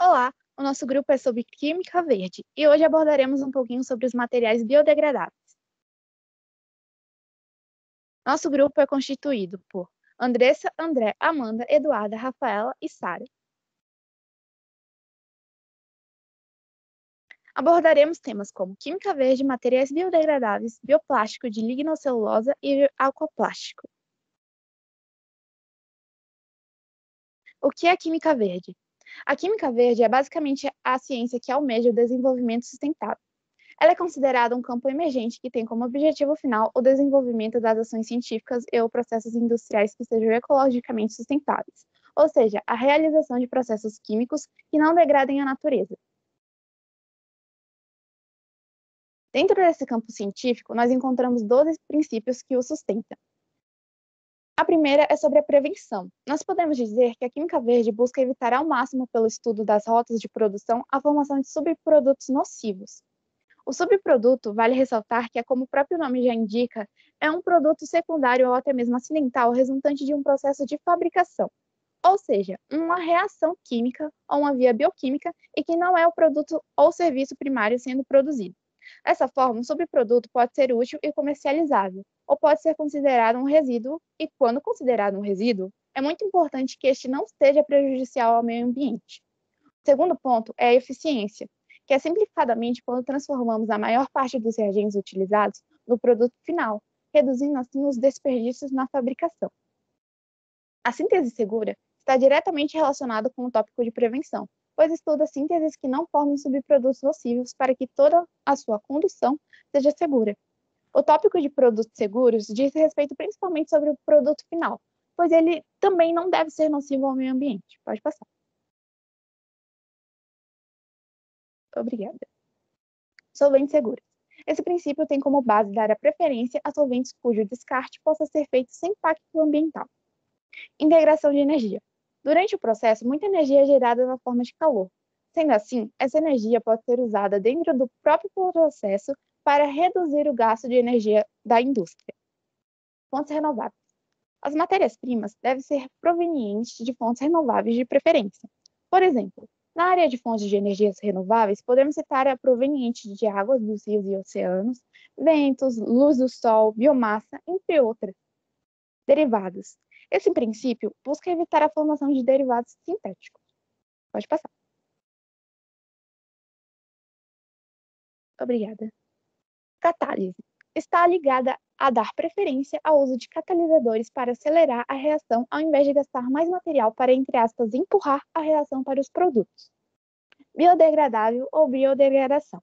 Olá, o nosso grupo é sobre Química Verde e hoje abordaremos um pouquinho sobre os materiais biodegradáveis. Nosso grupo é constituído por Andressa, André, Amanda, Eduarda, Rafaela e Sara. Abordaremos temas como química verde, materiais biodegradáveis, bioplástico de lignocelulose e alcoplástico. O que é química verde? A química verde é basicamente a ciência que almeja o desenvolvimento sustentável. Ela é considerada um campo emergente que tem como objetivo final o desenvolvimento das ações científicas e ou processos industriais que sejam ecologicamente sustentáveis, ou seja, a realização de processos químicos que não degradem a natureza. Dentro desse campo científico, nós encontramos 12 princípios que o sustentam. A primeira é sobre a prevenção. Nós podemos dizer que a química verde busca evitar ao máximo, pelo estudo das rotas de produção, a formação de subprodutos nocivos. O subproduto, vale ressaltar que, como o próprio nome já indica, é um produto secundário ou até mesmo acidental resultante de um processo de fabricação, ou seja, uma reação química ou uma via bioquímica e que não é o produto ou serviço primário sendo produzido. Dessa forma, um subproduto pode ser útil e comercializável, ou pode ser considerado um resíduo, e quando considerado um resíduo, é muito importante que este não seja prejudicial ao meio ambiente. O segundo ponto é a eficiência, que é simplificadamente quando transformamos a maior parte dos reagentes utilizados no produto final, reduzindo assim os desperdícios na fabricação. A síntese segura está diretamente relacionada com o tópico de prevenção, pois estuda sínteses que não formem subprodutos nocivos para que toda a sua condução seja segura. O tópico de produtos seguros diz respeito principalmente sobre o produto final, pois ele também não deve ser nocivo ao meio ambiente. Pode passar. Obrigada. Solventes seguros. Esse princípio tem como base dar a preferência a solventes cujo descarte possa ser feito sem impacto ambiental. Integração de energia. Durante o processo, muita energia é gerada na forma de calor. Sendo assim, essa energia pode ser usada dentro do próprio processo para reduzir o gasto de energia da indústria. Fontes renováveis. As matérias-primas devem ser provenientes de fontes renováveis de preferência. Por exemplo, na área de fontes de energias renováveis, podemos citar a proveniente de águas dos rios e oceanos, ventos, luz do sol, biomassa, entre outras. Derivados. Esse princípio busca evitar a formação de derivados sintéticos. Pode passar. Obrigada. Catálise. Está ligada a dar preferência ao uso de catalisadores para acelerar a reação ao invés de gastar mais material para, entre aspas, empurrar a reação para os produtos. Biodegradável ou biodegradação.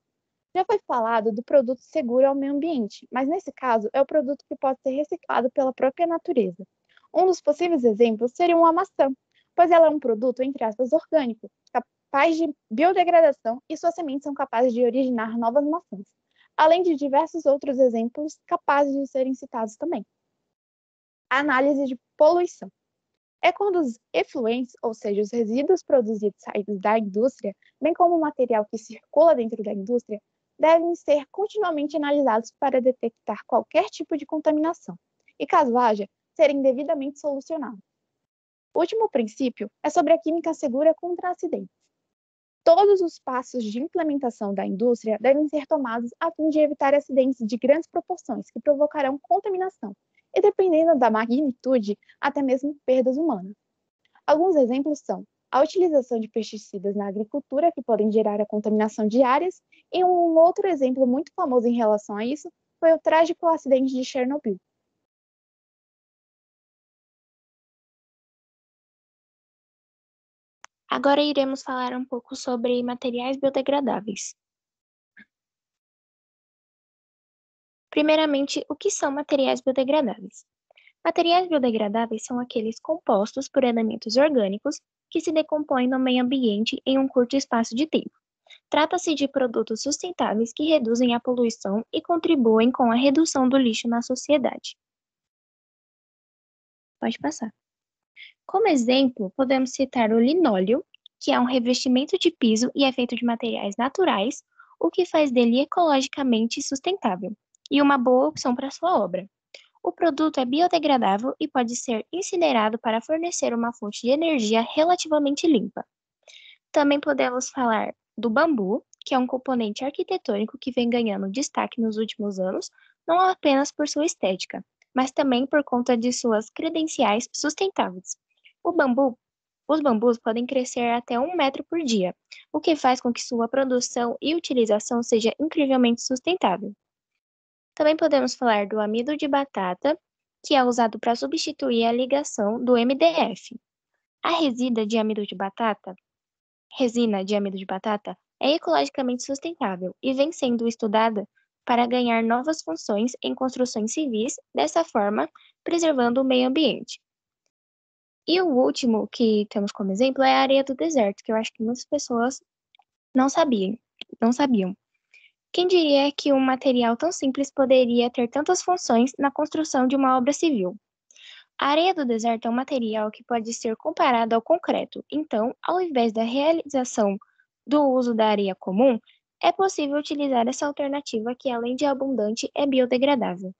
Já foi falado do produto seguro ao meio ambiente, mas nesse caso é o produto que pode ser reciclado pela própria natureza. Um dos possíveis exemplos seria uma maçã, pois ela é um produto, entre aspas, orgânico, capaz de biodegradação e suas sementes são capazes de originar novas maçãs, além de diversos outros exemplos capazes de serem citados também. A análise de poluição. É quando os efluentes, ou seja, os resíduos produzidos saídos da indústria, bem como o material que circula dentro da indústria, devem ser continuamente analisados para detectar qualquer tipo de contaminação e, caso haja, serem devidamente solucionados. O último princípio é sobre a química segura contra acidentes. Todos os passos de implementação da indústria devem ser tomados a fim de evitar acidentes de grandes proporções que provocarão contaminação e, dependendo da magnitude, até mesmo perdas humanas. Alguns exemplos são a utilização de pesticidas na agricultura, que podem gerar a contaminação de áreas, e um outro exemplo muito famoso em relação a isso foi o trágico acidente de Chernobyl. Agora iremos falar um pouco sobre materiais biodegradáveis. Primeiramente, o que são materiais biodegradáveis? Materiais biodegradáveis são aqueles compostos por elementos orgânicos que se decompõem no meio ambiente em um curto espaço de tempo. Trata-se de produtos sustentáveis que reduzem a poluição e contribuem com a redução do lixo na sociedade. Pode passar. Como exemplo, podemos citar o linóleo, que é um revestimento de piso e é feito de materiais naturais, o que faz dele ecologicamente sustentável e uma boa opção para sua obra. O produto é biodegradável e pode ser incinerado para fornecer uma fonte de energia relativamente limpa. Também podemos falar do bambu, que é um componente arquitetônico que vem ganhando destaque nos últimos anos, não apenas por sua estética, mas também por conta de suas credenciais sustentáveis. O bambu, os bambus podem crescer até 1 metro por dia, o que faz com que sua produção e utilização seja incrivelmente sustentável. Também podemos falar do amido de batata, que é usado para substituir a ligação do MDF. A resina de amido de batata é ecologicamente sustentável e vem sendo estudada para ganhar novas funções em construções civis, dessa forma, preservando o meio ambiente. E o último que temos como exemplo é a areia do deserto, que eu acho que muitas pessoas não sabiam. Quem diria que um material tão simples poderia ter tantas funções na construção de uma obra civil? A areia do deserto é um material que pode ser comparado ao concreto, então, ao invés da realização do uso da areia comum, é possível utilizar essa alternativa que, além de abundante, é biodegradável.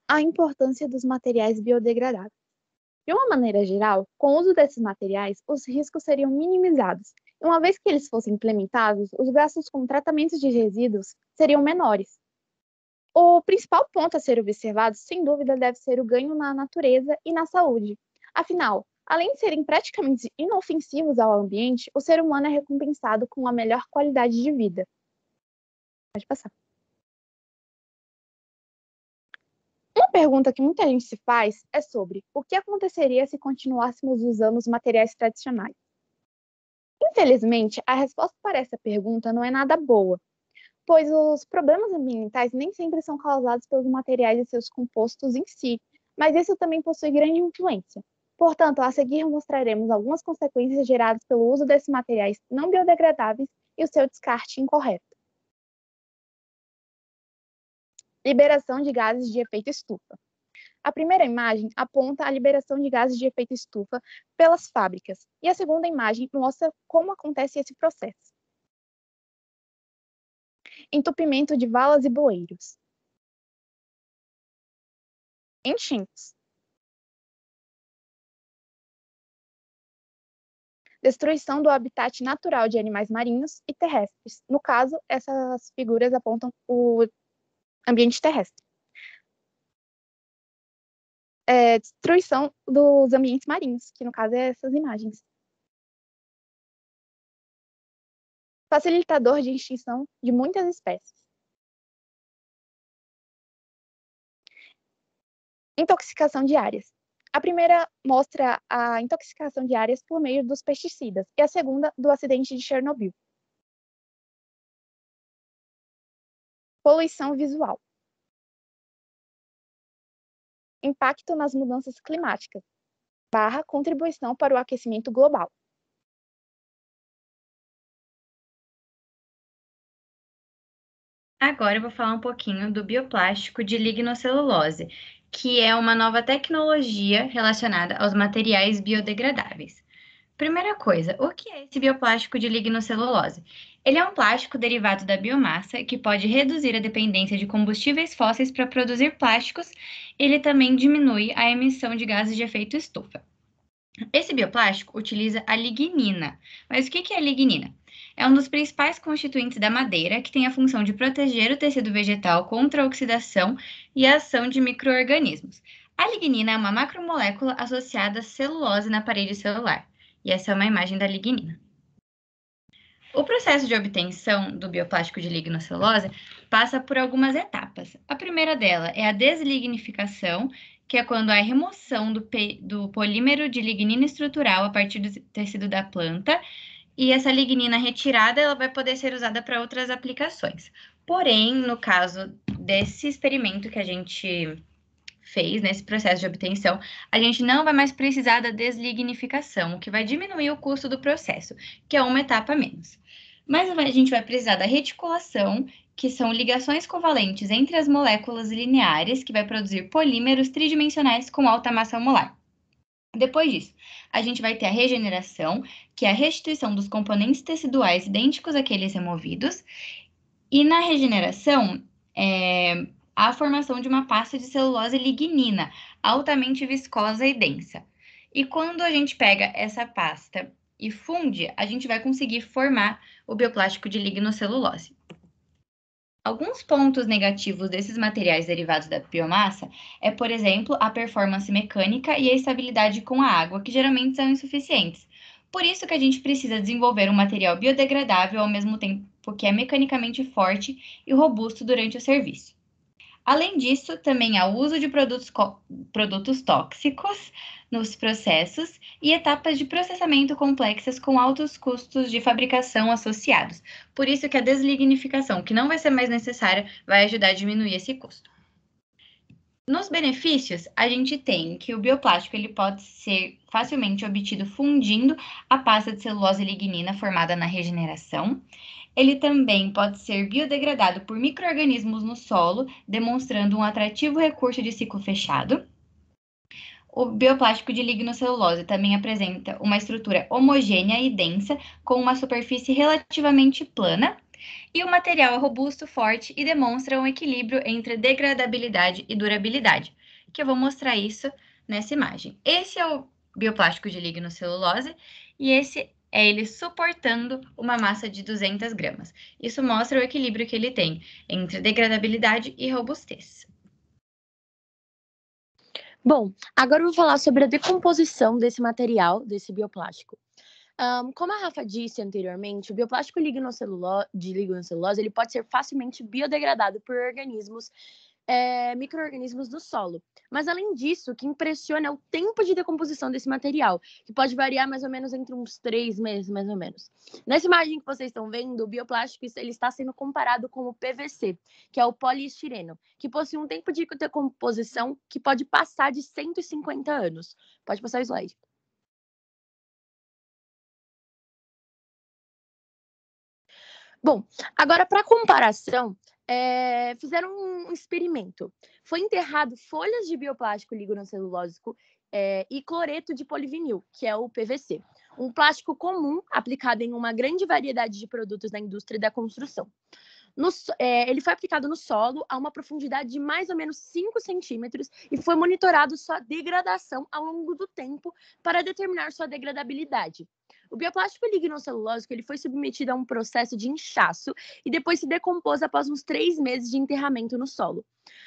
A importância dos materiais biodegradáveis. De uma maneira geral, com o uso desses materiais, os riscos seriam minimizados. E uma vez que eles fossem implementados, os gastos com tratamentos de resíduos seriam menores. O principal ponto a ser observado, sem dúvida, deve ser o ganho na natureza e na saúde. Afinal, além de serem praticamente inofensivos ao ambiente, o ser humano é recompensado com a melhor qualidade de vida. Pode passar. Uma pergunta que muita gente se faz é sobre o que aconteceria se continuássemos usando os materiais tradicionais. Infelizmente, a resposta para essa pergunta não é nada boa, pois os problemas ambientais nem sempre são causados pelos materiais e seus compostos em si, mas isso também possui grande influência. Portanto, a seguir mostraremos algumas consequências geradas pelo uso desses materiais não biodegradáveis e o seu descarte incorreto. Liberação de gases de efeito estufa. A primeira imagem aponta a liberação de gases de efeito estufa pelas fábricas, e a segunda imagem mostra como acontece esse processo. Entupimento de valas e bueiros. Enchentes. Destruição do habitat natural de animais marinhos e terrestres. No caso, essas figuras apontam o ambiente terrestre. Destruição dos ambientes marinhos, que no caso é essas imagens. Facilitador de extinção de muitas espécies. Intoxicação de áreas. A primeira mostra a intoxicação de áreas por meio dos pesticidas e a segunda do acidente de Chernobyl. Poluição visual. Impacto nas mudanças climáticas, / contribuição para o aquecimento global. Agora eu vou falar um pouquinho do bioplástico de lignocelulose, que é uma nova tecnologia relacionada aos materiais biodegradáveis. Primeira coisa, o que é esse bioplástico de lignocelulose? Ele é um plástico derivado da biomassa que pode reduzir a dependência de combustíveis fósseis para produzir plásticos. Ele também diminui a emissão de gases de efeito estufa. Esse bioplástico utiliza a lignina. Mas o que é a lignina? É um dos principais constituintes da madeira, que tem a função de proteger o tecido vegetal contra a oxidação e a ação de micro-organismos. A lignina é uma macromolécula associada à celulose na parede celular. E essa é uma imagem da lignina. O processo de obtenção do bioplástico de lignocelulose passa por algumas etapas. A primeira dela é a deslignificação, que é quando há remoção do polímero de lignina estrutural a partir do tecido da planta, e essa lignina retirada ela vai poder ser usada para outras aplicações. Porém, no caso desse experimento que a gente fez nesse processo de obtenção, a gente não vai mais precisar da deslignificação, o que vai diminuir o custo do processo, que é uma etapa a menos. Mas a gente vai precisar da reticulação, que são ligações covalentes entre as moléculas lineares, que vai produzir polímeros tridimensionais com alta massa molar. Depois disso, a gente vai ter a regeneração, que é a restituição dos componentes teciduais idênticos àqueles removidos. E na regeneração, a formação de uma pasta de celulose lignina, altamente viscosa e densa. E quando a gente pega essa pasta e funde, a gente vai conseguir formar o bioplástico de lignocelulose. Alguns pontos negativos desses materiais derivados da biomassa é, por exemplo, a performance mecânica e a estabilidade com a água, que geralmente são insuficientes. Por isso que a gente precisa desenvolver um material biodegradável ao mesmo tempo que é mecanicamente forte e robusto durante o serviço. Além disso, também há o uso de produtos tóxicos nos processos e etapas de processamento complexas com altos custos de fabricação associados. Por isso que a deslignificação, que não vai ser mais necessária, vai ajudar a diminuir esse custo. Nos benefícios, a gente tem que o bioplástico ele pode ser facilmente obtido fundindo a pasta de celulose lignina formada na regeneração. Ele também pode ser biodegradado por micro-organismos no solo, demonstrando um atrativo recurso de ciclo fechado. O bioplástico de lignocelulose também apresenta uma estrutura homogênea e densa, com uma superfície relativamente plana, e o material é robusto, forte e demonstra um equilíbrio entre degradabilidade e durabilidade, que eu vou mostrar isso nessa imagem. Esse é o bioplástico de lignocelulose e esse é ele suportando uma massa de 200 gramas. Isso mostra o equilíbrio que ele tem entre degradabilidade e robustez. Bom, agora eu vou falar sobre a decomposição desse material, desse bioplástico. Como a Rafa disse anteriormente, o bioplástico de lignocelulose ele pode ser facilmente biodegradado por micro-organismos do solo. Mas, além disso, o que impressiona é o tempo de decomposição desse material, que pode variar mais ou menos entre uns 3 meses, mais ou menos. Nessa imagem que vocês estão vendo, o bioplástico ele está sendo comparado com o PVC, que é o poliestireno, que possui um tempo de decomposição que pode passar de 150 anos. Pode passar o slide. Bom, agora para comparação, fizeram um experimento. Foi enterrado folhas de bioplástico lignocelulósico e cloreto de polivinil, que é o PVC, um plástico comum aplicado em uma grande variedade de produtos da indústria da construção. Ele foi aplicado no solo a uma profundidade de mais ou menos 5 centímetros e foi monitorado sua degradação ao longo do tempo para determinar sua degradabilidade. O bioplástico lignocelulósico ele foi submetido a um processo de inchaço e depois se decompôs após uns 3 meses de enterramento no solo.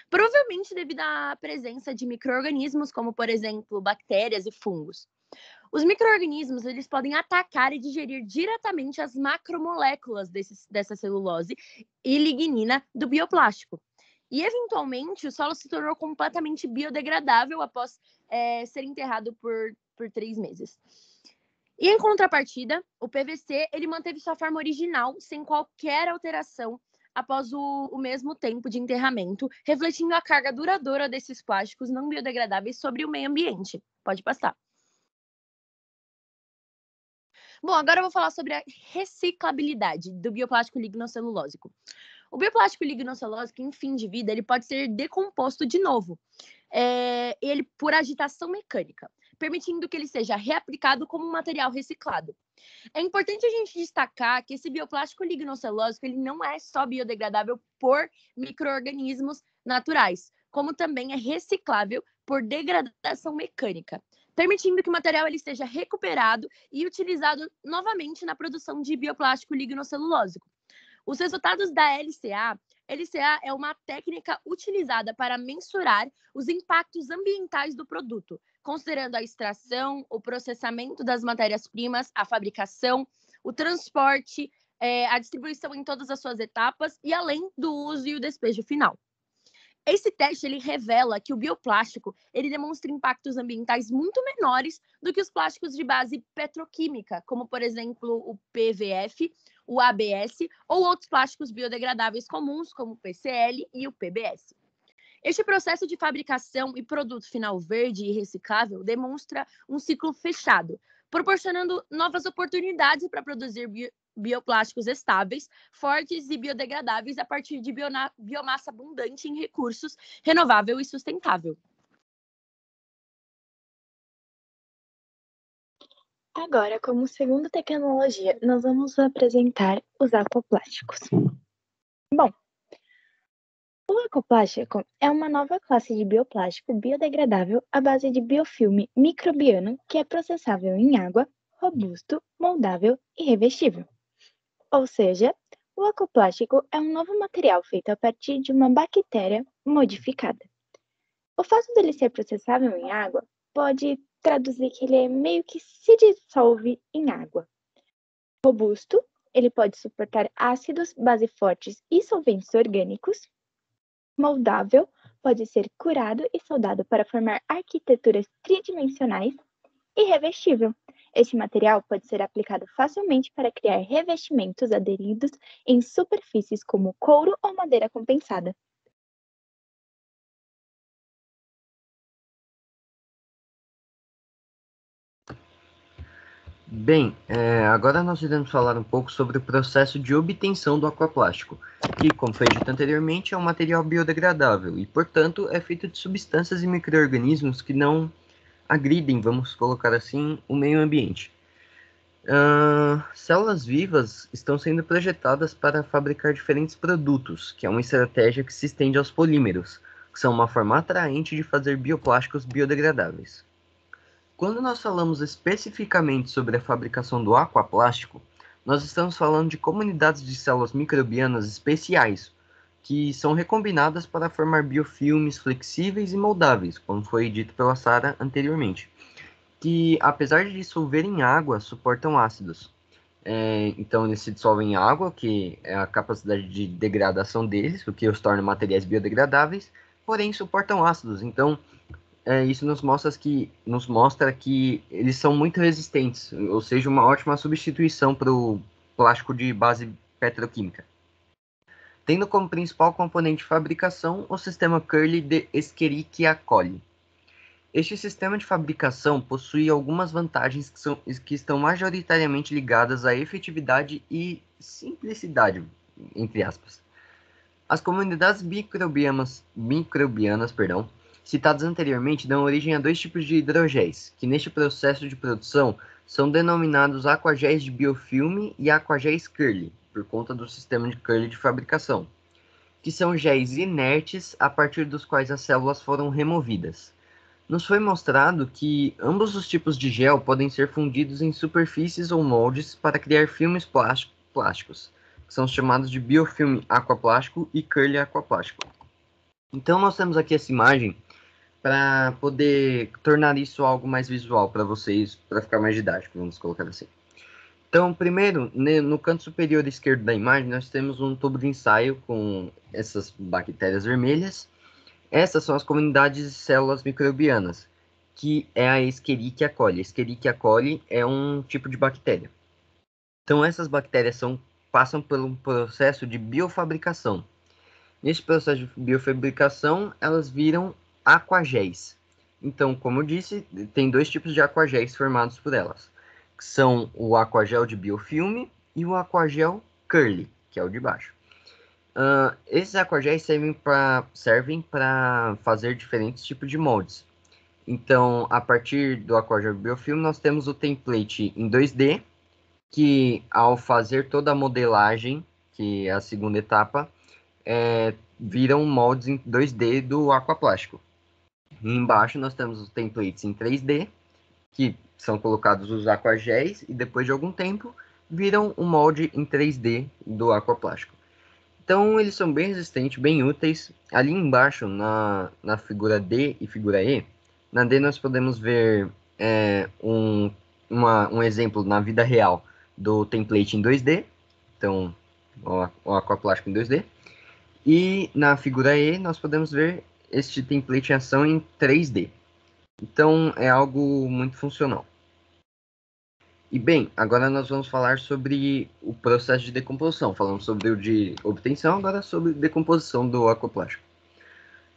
Provavelmente devido à presença de micro-organismos, como, por exemplo, bactérias e fungos. Os micro-organismos eles podem atacar e digerir diretamente as macromoléculas dessa celulose e lignina do bioplástico. E, eventualmente, o solo se tornou completamente biodegradável após ser enterrado por 3 meses. E, em contrapartida, o PVC ele manteve sua forma original, sem qualquer alteração, após o mesmo tempo de enterramento, refletindo a carga duradoura desses plásticos não biodegradáveis sobre o meio ambiente. Pode passar. Bom, agora eu vou falar sobre a reciclabilidade do bioplástico lignocelulósico. O bioplástico lignocelulósico, em fim de vida, ele pode ser decomposto de novo, ele por agitação mecânica, permitindo que ele seja reaplicado como um material reciclado. É importante a gente destacar que esse bioplástico lignocelulósico ele não é só biodegradável por micro-organismos naturais, como também é reciclável por degradação mecânica, permitindo que o material ele seja recuperado e utilizado novamente na produção de bioplástico lignocelulósico. Os resultados da LCA é uma técnica utilizada para mensurar os impactos ambientais do produto, considerando a extração, o processamento das matérias-primas, a fabricação, o transporte, a distribuição em todas as suas etapas e além do uso e o despejo final. Esse teste ele revela que o bioplástico ele demonstra impactos ambientais muito menores do que os plásticos de base petroquímica, como, por exemplo, o PVF, o ABS ou outros plásticos biodegradáveis comuns, como o PCL e o PBS. Este processo de fabricação e produto final verde e reciclável demonstra um ciclo fechado, proporcionando novas oportunidades para produzir bioplásticos estáveis, fortes e biodegradáveis a partir de biomassa abundante em recursos, renovável e sustentável. Agora, como segunda tecnologia, nós vamos apresentar os aquaplásticos. Bom, O ecoplástico é uma nova classe de bioplástico biodegradável à base de biofilme microbiano que é processável em água, robusto, moldável e revestível. Ou seja, o ecoplástico é um novo material feito a partir de uma bactéria modificada. O fato dele ser processável em água pode traduzir que ele é meio que se dissolve em água. Robusto, ele pode suportar ácidos, bases fortes e solventes orgânicos. Moldável, pode ser curado e soldado para formar arquiteturas tridimensionais. E revestível, esse material pode ser aplicado facilmente para criar revestimentos aderidos em superfícies como couro ou madeira compensada. Bem, agora nós iremos falar um pouco sobre o processo de obtenção do aquaplástico, que, como foi dito anteriormente, é um material biodegradável e, portanto, é feito de substâncias e micro-organismos que não agridem, vamos colocar assim, o meio ambiente. Células vivas estão sendo projetadas para fabricar diferentes produtos, que é uma estratégia que se estende aos polímeros, que são uma forma atraente de fazer bioplásticos biodegradáveis. Quando nós falamos especificamente sobre a fabricação do aquaplástico, nós estamos falando de comunidades de células microbianas especiais, que são recombinadas para formar biofilmes flexíveis e moldáveis, como foi dito pela Sara anteriormente, que, apesar de dissolver em água, suportam ácidos. Então, eles se dissolvem em água, que é a capacidade de degradação deles, o que os torna materiais biodegradáveis, porém suportam ácidos. Então, isso nos mostra que eles são muito resistentes, ou seja, uma ótima substituição para o plástico de base petroquímica. Tendo como principal componente de fabricação o sistema Curly de Escherichia coli. Este sistema de fabricação possui algumas vantagens que estão majoritariamente ligadas à efetividade e simplicidade, entre aspas. As comunidades microbianas, citadas anteriormente dão origem a dois tipos de hidrogéis, que neste processo de produção são denominados aquagéis de biofilme e aquagéis Curly, por conta do sistema de Curly de fabricação, que são géis inertes a partir dos quais as células foram removidas. Nos foi mostrado que ambos os tipos de gel podem ser fundidos em superfícies ou moldes para criar filmes plásticos, que são chamados de biofilme aquaplástico e Curly aquaplástico. Então nós temos aqui essa imagem para poder tornar isso algo mais visual para vocês, para ficar mais didático, vamos colocar assim. Então, primeiro, no canto superior esquerdo da imagem, nós temos um tubo de ensaio com essas bactérias vermelhas. Essas são as comunidades de células microbianas, que é a Escherichia coli. Escherichia coli é um tipo de bactéria. Então, essas bactérias passam por um processo de biofabricação. Nesse processo de biofabricação, elas viram aquagéis. Então, como eu disse, tem dois tipos de aquagéis formados por elas, que são o aquagel de biofilme e o aquagel Curly, que é o de baixo. Esses aquagéis servem para fazer diferentes tipos de moldes. Então, a partir do aquagel de biofilme, nós temos o template em 2D, que ao fazer toda a modelagem, que é a segunda etapa, viram moldes em 2D do aquaplástico. E embaixo nós temos os templates em 3D, que são colocados os aquagéis e depois de algum tempo viram um molde em 3D do aquaplástico. Então eles são bem resistentes, bem úteis. Ali embaixo, na figura D e figura E, na D nós podemos ver um exemplo na vida real do template em 2D, então o aquaplástico em 2D. E na figura E nós podemos ver este template em ação em 3D. Então é algo muito funcional. E bem, agora nós vamos falar sobre o processo de decomposição. Falamos sobre o de obtenção, agora sobre decomposição do aquaplástico.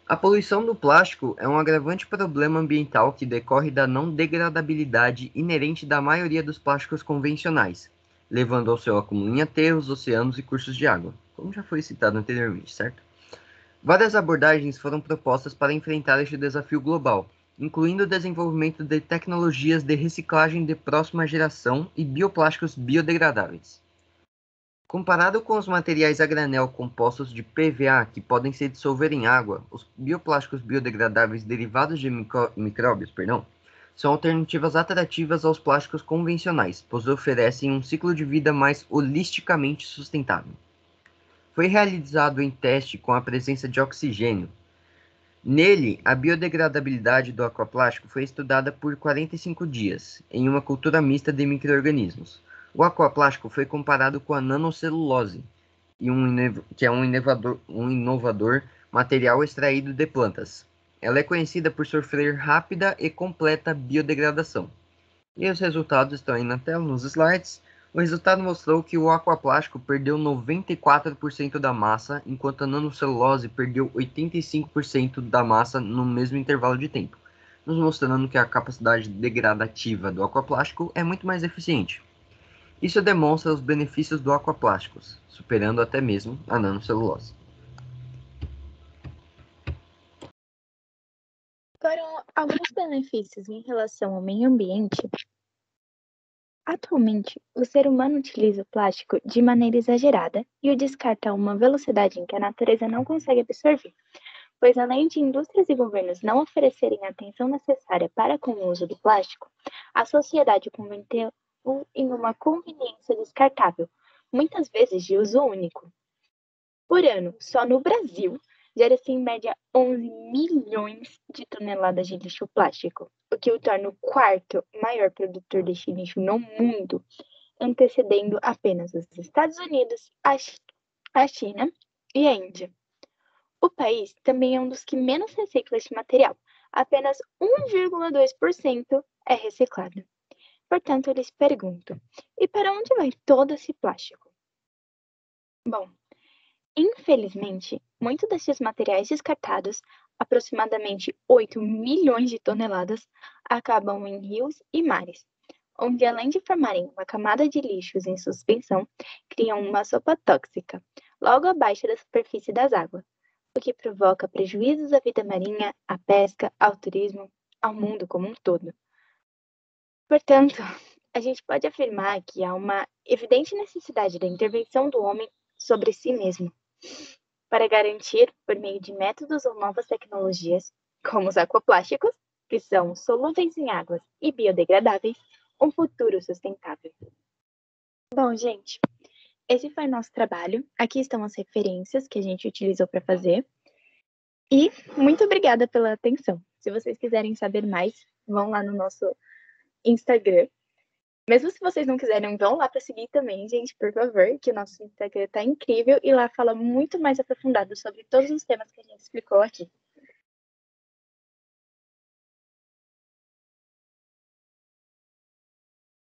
A poluição do plástico é um agravante problema ambiental que decorre da não degradabilidade inerente da maioria dos plásticos convencionais, levando ao seu acúmulo em aterros, oceanos e cursos de água, como já foi citado anteriormente, certo? Várias abordagens foram propostas para enfrentar este desafio global, incluindo o desenvolvimento de tecnologias de reciclagem de próxima geração e bioplásticos biodegradáveis. Comparado com os materiais a granel compostos de PVA que podem se dissolver em água, os bioplásticos biodegradáveis derivados de micróbios, são alternativas atrativas aos plásticos convencionais, pois oferecem um ciclo de vida mais holisticamente sustentável. Foi realizado em teste com a presença de oxigênio. Nele, a biodegradabilidade do aquaplástico foi estudada por 45 dias, em uma cultura mista de micro-organismos. O aquaplástico foi comparado com a nanocelulose, que é um inovador material extraído de plantas. Ela é conhecida por sofrer rápida e completa biodegradação. E os resultados estão aí na tela, nos slides. O resultado mostrou que o aquaplástico perdeu 94% da massa, enquanto a nanocelulose perdeu 85% da massa no mesmo intervalo de tempo, nos mostrando que a capacidade degradativa do aquaplástico é muito mais eficiente. Isso demonstra os benefícios do aquaplásticos, superando até mesmo a nanocelulose. Foram alguns benefícios em relação ao meio ambiente. Atualmente, o ser humano utiliza o plástico de maneira exagerada e o descarta a uma velocidade em que a natureza não consegue absorver, pois além de indústrias e governos não oferecerem a atenção necessária para com o uso do plástico, a sociedade converteu em uma conveniência descartável, muitas vezes de uso único. Por ano, só no Brasil, gera-se em média 11 milhões de toneladas de lixo plástico, o que o torna o quarto maior produtor deste lixo no mundo, antecedendo apenas os Estados Unidos, a China e a Índia. O país também é um dos que menos recicla este material, apenas 1,2% é reciclado. Portanto, eu lhes pergunto, e para onde vai todo esse plástico? Bom, infelizmente, muitos desses materiais descartados, aproximadamente 8 milhões de toneladas, acabam em rios e mares, onde além de formarem uma camada de lixos em suspensão, criam uma sopa tóxica, logo abaixo da superfície das águas, o que provoca prejuízos à vida marinha, à pesca, ao turismo, ao mundo como um todo. Portanto, a gente pode afirmar que há uma evidente necessidade da intervenção do homem sobre si mesmo, para garantir, por meio de métodos ou novas tecnologias, como os aquaplásticos, que são solúveis em águas e biodegradáveis, um futuro sustentável. Bom, gente, esse foi o nosso trabalho. Aqui estão as referências que a gente utilizou para fazer. E muito obrigada pela atenção. Se vocês quiserem saber mais, vão lá no nosso Instagram. Mesmo se vocês não quiserem, vão lá para seguir também, gente, por favor, que o nosso Instagram tá incrível e lá fala muito mais aprofundado sobre todos os temas que a gente explicou aqui.